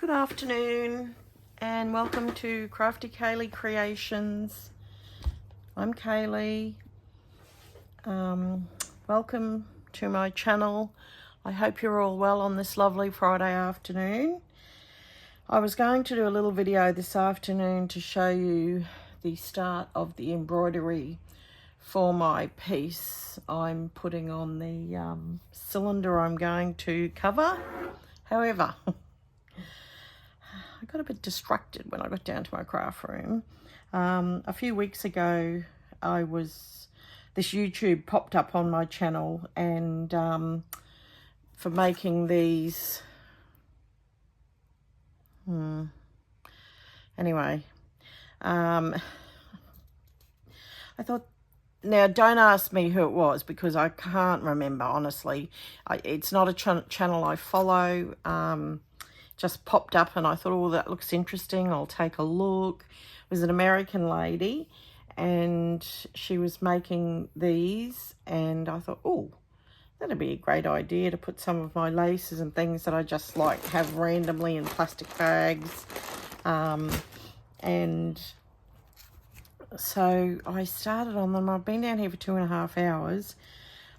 Good afternoon and welcome to Crafty Kaylee Creations. I'm Kaylee. Welcome to my channel. I hope you're all well on this lovely Friday afternoon. I was going to do a little video this afternoon to show you the start of the embroidery for my piece I'm putting on the cylinder I'm going to cover. However, I got a bit distracted when I got down to my craft room. A few weeks ago, this YouTube popped up on my channel, and for making these, anyway, I thought, now don't ask me who it was because I can't remember, honestly. It's not a channel I follow. Just popped up and I thought, oh, that looks interesting, I'll take a look. It was an American lady and she was making these, and I thought, oh, that'd be a great idea to put some of my laces and things that I just like have randomly in plastic bags. And so I started on them. I've been down here for 2.5 hours.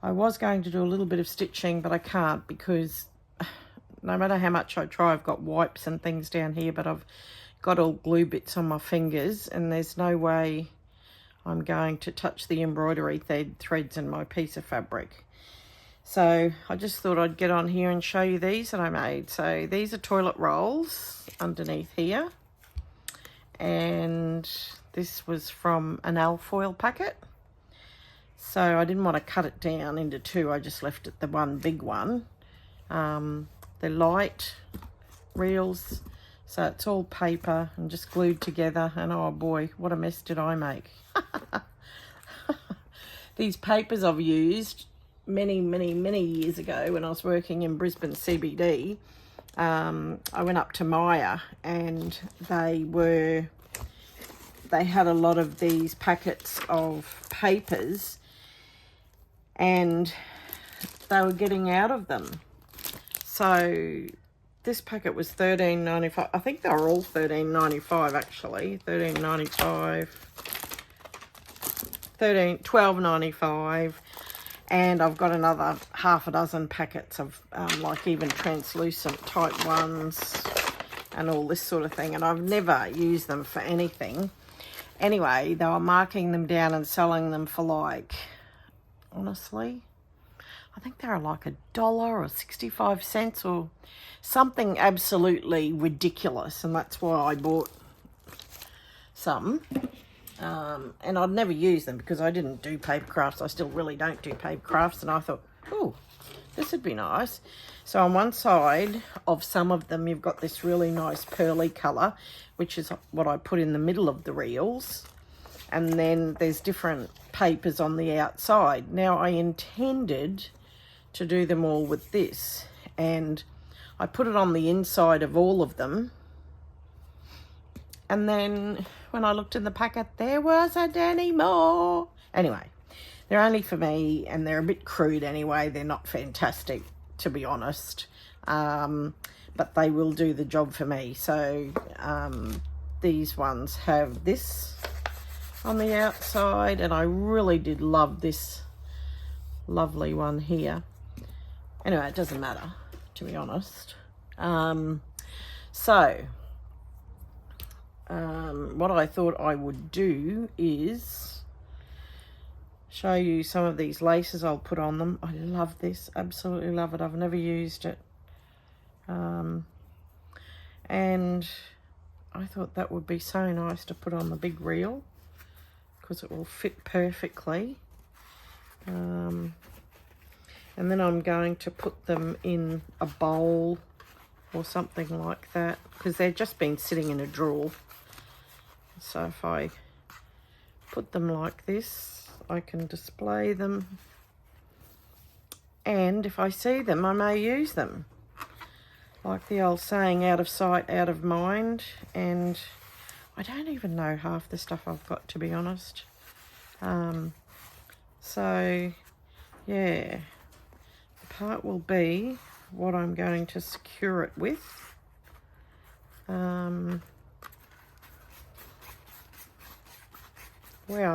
I was going to do a little bit of stitching, but I can't because no matter how much I try, I've got wipes and things down here, but I've got all glue bits on my fingers and there's no way I'm going to touch the embroidery threads in my piece of fabric. So I just thought I'd get on here and show you these that I made. So these are toilet rolls underneath here. And this was from an alfoil packet. So I didn't want to cut it down into two. I just left it the one big one. They're light reels, so it's all paper and just glued together, and oh boy, what a mess did I make. These papers I've used many years ago when I was working in Brisbane CBD. I went up to Maya and they had a lot of these packets of papers and they were getting out of them. So this packet was $13.95. I think they were all $13.95 actually. $13.95, $12.95, and I've got another half a dozen packets of like even translucent type ones and all this sort of thing. And I've never used them for anything. Anyway, they were marking them down and selling them for like, honestly, I think they were like $1 or 65 cents or something absolutely ridiculous, and that's why I bought some. And I'd never use them because I didn't do paper crafts. I still really don't do paper crafts, and I thought, oh, this would be nice. So on one side of some of them, you've got this really nice pearly colour, which is what I put in the middle of the reels. And then there's different papers on the outside. Now I intended to do them all with this, and I put it on the inside of all of them, and then when I looked in the packet there wasn't any more. Anyway, they're only for me and they're a bit crude anyway. They're not fantastic, to be honest, but they will do the job for me. So these ones have this on the outside, and I really did love this lovely one here. Anyway, it doesn't matter, to be honest. What I thought I would do is show you some of these laces I'll put on them. I love this, absolutely love it. I've never used it. And I thought that would be so nice to put on the big reel because it will fit perfectly. And then I'm going to put them in a bowl or something like that because they've just been sitting in a drawer. So if I put them like this, I can display them. And if I see them, I may use them. Like the old saying, out of sight, out of mind. And I don't even know half the stuff I've got, to be honest. So, yeah. Part will be what I'm going to secure it with. Wow,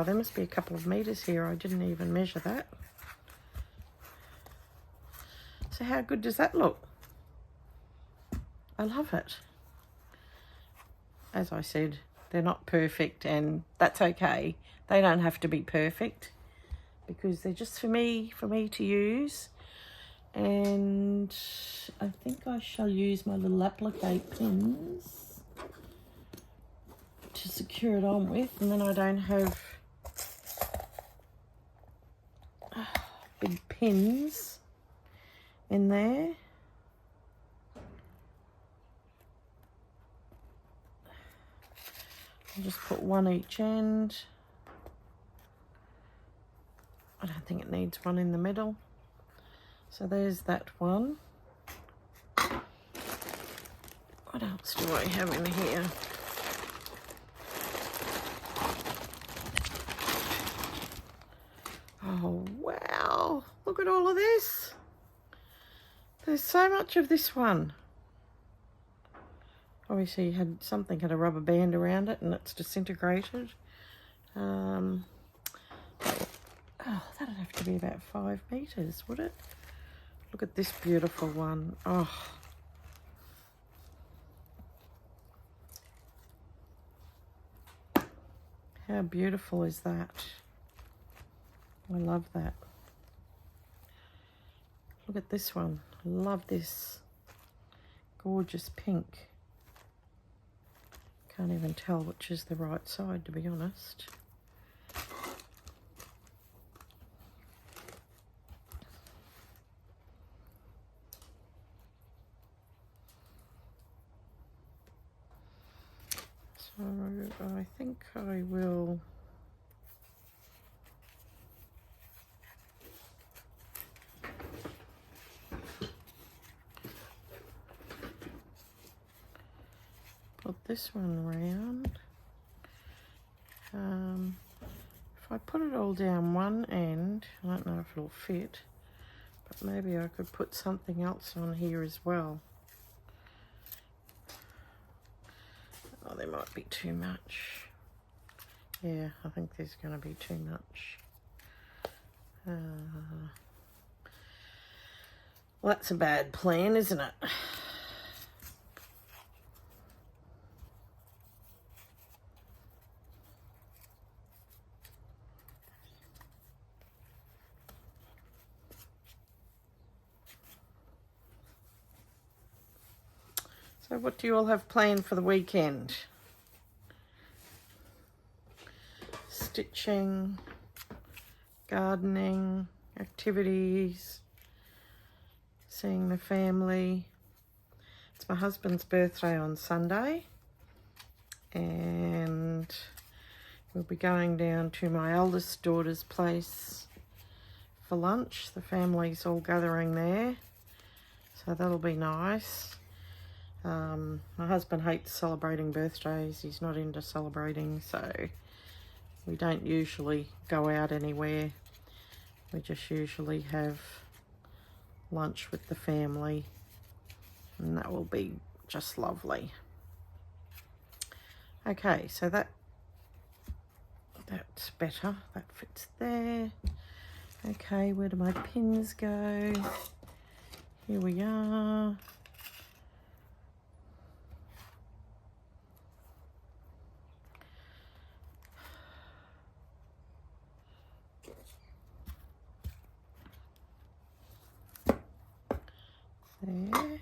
there must be a couple of meters here. I didn't even measure that. So how good does that look? I love it. As I said, they're not perfect, and that's okay. They don't have to be perfect because they're just for me to use. And I think I shall use my little applique pins to secure it on with, and then I don't have big pins in there. I'll just put one each end. I don't think it needs one in the middle. So there's that one. What else do I have in here? Oh, wow. Look at all of this. There's so much of this one. Obviously, something had a rubber band around it and it's disintegrated. Oh, that'd have to be about 5 meters, would it? Look at this beautiful one. Oh. How beautiful is that? I love that. Look at this one. I love this. Gorgeous pink. Can't even tell which is the right side, to be honest. So I think I will put this one around. If I put it all down one end, I don't know if it'll fit, but maybe I could put something else on here as well. Oh, there might be too much. Yeah, I think there's going to be too much. Well, that's a bad plan, isn't it? So what do you all have planned for the weekend? Stitching, gardening, activities, seeing the family. It's my husband's birthday on Sunday, and we'll be going down to my eldest daughter's place for lunch. The family's all gathering there, so that'll be nice. My husband hates celebrating birthdays. He's not into celebrating, so we don't usually go out anywhere. We just usually have lunch with the family, and that will be just lovely. Okay, so that's better. That fits there. Okay, where do my pins go? Here we are. There.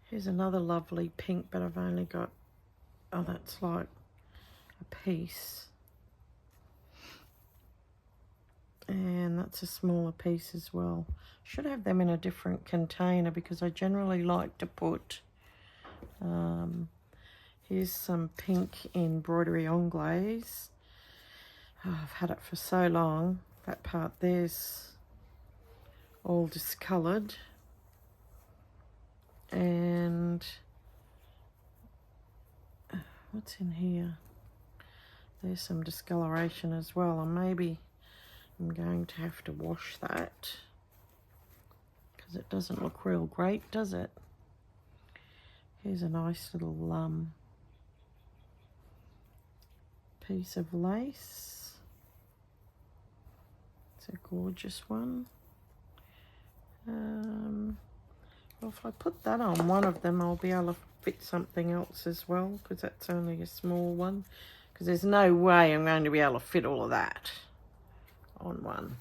Here's another lovely pink, but I've only got, oh, that's like a piece. And that's a smaller piece as well. Should have them in a different container because I generally like to put, here's some pink embroidery anglaise. Oh, I've had it for so long. That part there's all discoloured, and what's in here? There's some discoloration as well, and maybe I'm going to have to wash that because it doesn't look real great, does it? Here's a nice little piece of lace. It's a gorgeous one. Well, if I put that on one of them, I'll be able to fit something else as well, because that's only a small one. Because there's no way I'm going to be able to fit all of that on one.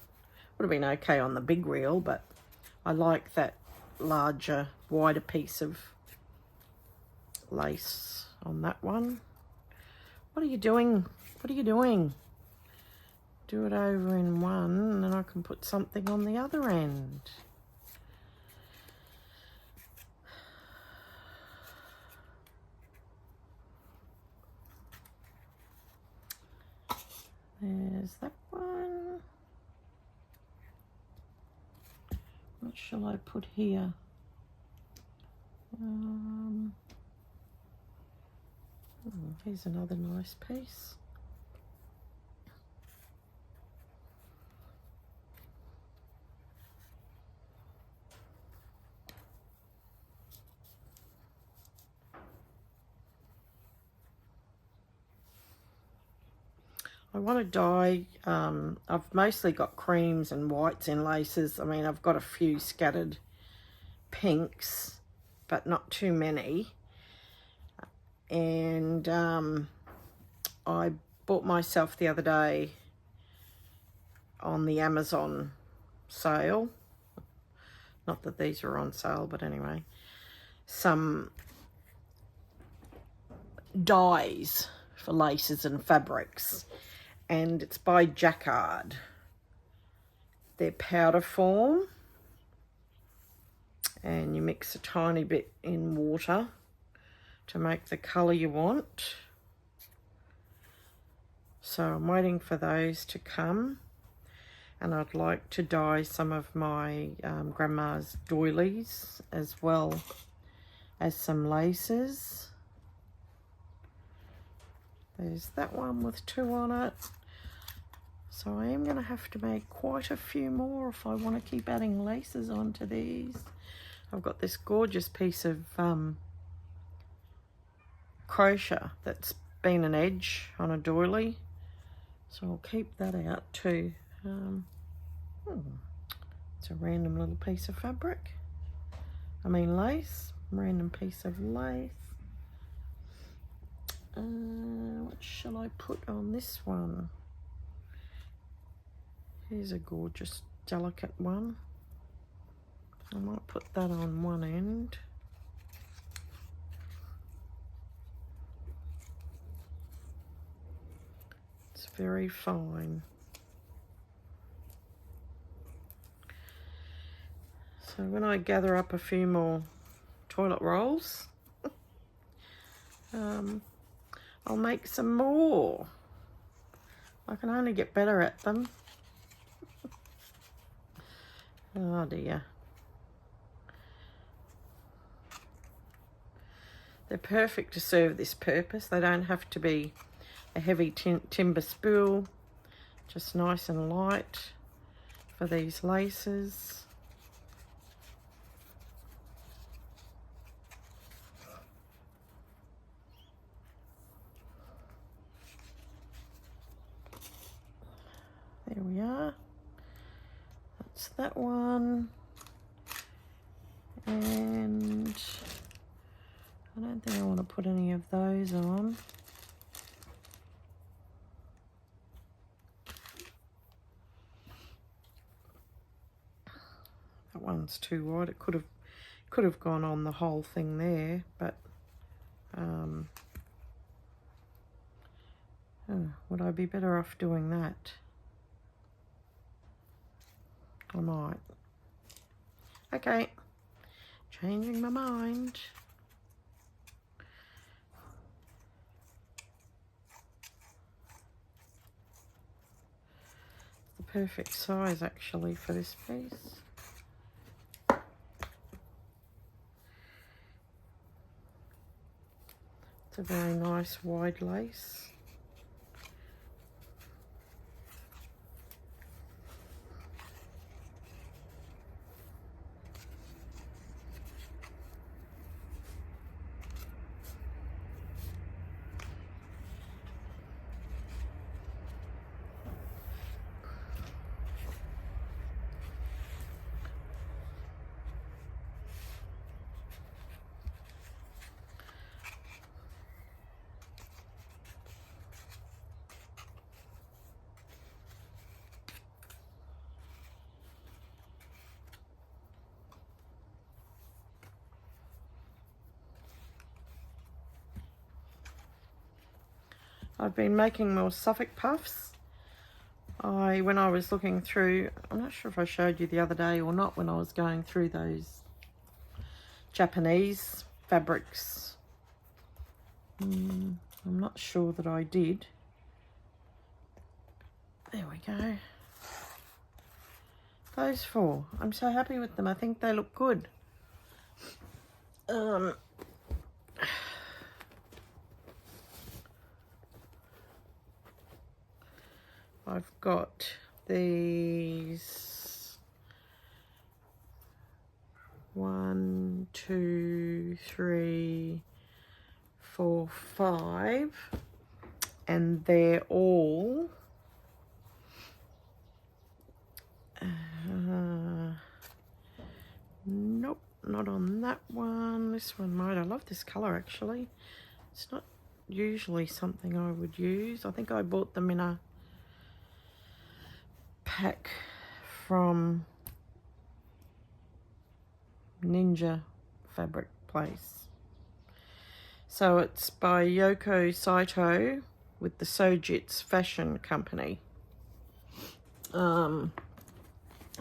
Would have been okay on the big reel, but I like that larger, wider piece of lace on that one. What are you doing? What are you doing? Do it over in one, and then I can put something on the other end. There's that one. What shall I put here? Here's another nice piece. I want to dye, I've mostly got creams and whites in laces. I mean, I've got a few scattered pinks, but not too many. And I bought myself the other day on the Amazon sale, not that these are on sale, but anyway, some dyes for laces and fabrics, and it's by Jacquard. They're powder form, and you mix a tiny bit in water to make the colour you want. So I'm waiting for those to come, and I'd like to dye some of my grandma's doilies as well as some laces. There's that one with 2 on it. So I am going to have to make quite a few more if I want to keep adding laces onto these. I've got this gorgeous piece of crochet that's been an edge on a doily. So I'll keep that out too. It's a random little piece of fabric. I mean lace. Random piece of lace. What shall I put on this one? Here's a gorgeous, delicate one. I might put that on one end. It's very fine. So when I gather up a few more toilet rolls, I'll make some more. I can only get better at them. Oh dear. They're perfect to serve this purpose. They don't have to be a heavy timber spool, just nice and light for these laces. There we are. That's that one. And I don't think I want to put any of those on. That one's too wide. It could have gone on the whole thing there, but would I be better off doing that? I might. Okay, changing my mind. The perfect size actually for this piece. It's a very nice wide lace. I've been making more Suffolk puffs. When I was looking through, I'm not sure if I showed you the other day or not, when I was going through those Japanese fabrics. I'm not sure that I did. There we go. Those 4. I'm so happy with them. I think they look good. I've got these 1, 2, 3, 4, 5, and they're all nope, not on that one. This one might. I love this color actually. It's not usually something I would use. I think I bought them in a pack from Ninja Fabric Place. So it's by Yoko Saito with the Sojitz Fashion Company.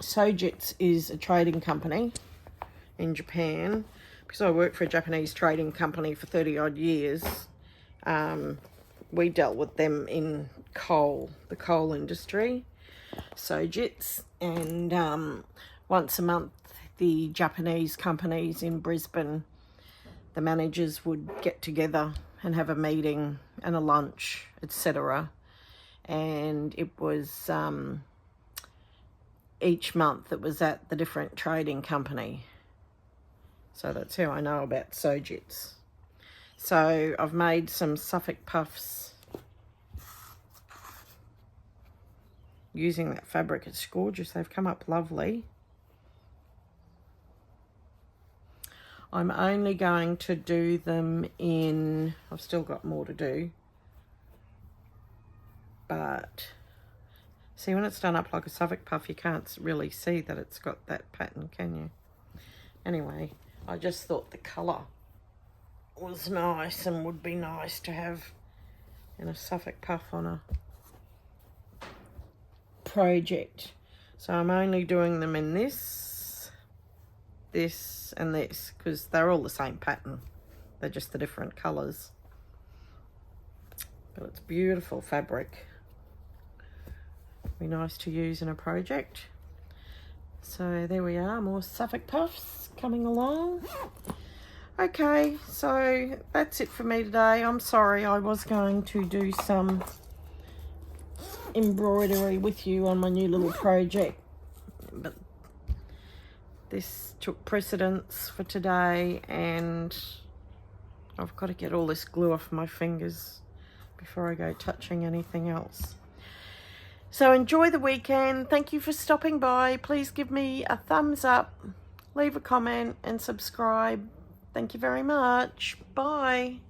Sojitz is a trading company in Japan. Because I worked for a Japanese trading company for 30 odd years, we dealt with them in the coal industry, Sojitz, and once a month the Japanese companies in Brisbane, the managers would get together and have a meeting and a lunch, etc. And it was each month it was at the different trading company. So that's how I know about Sojitz. So I've made some Suffolk puffs using that fabric. It's gorgeous. They've come up lovely. I'm only going to do them in, I've still got more to do, but see, when it's done up like a Suffolk puff, you can't really see that it's got that pattern, can you? Anyway, I just thought the colour was nice and would be nice to have in a Suffolk puff on a project. So I'm only doing them in this, and this, because they're all the same pattern. They're just the different colours. But it's beautiful fabric. Be nice to use in a project. So there we are, more Suffolk puffs coming along. Okay, so that's it for me today. I'm sorry, I was going to do some embroidery with you on my new little project, but this took precedence for today, and I've got to get all this glue off my fingers before I go touching anything else. So enjoy the weekend. Thank you for stopping by. Please give me a thumbs up, leave a comment and subscribe. Thank you very much. Bye.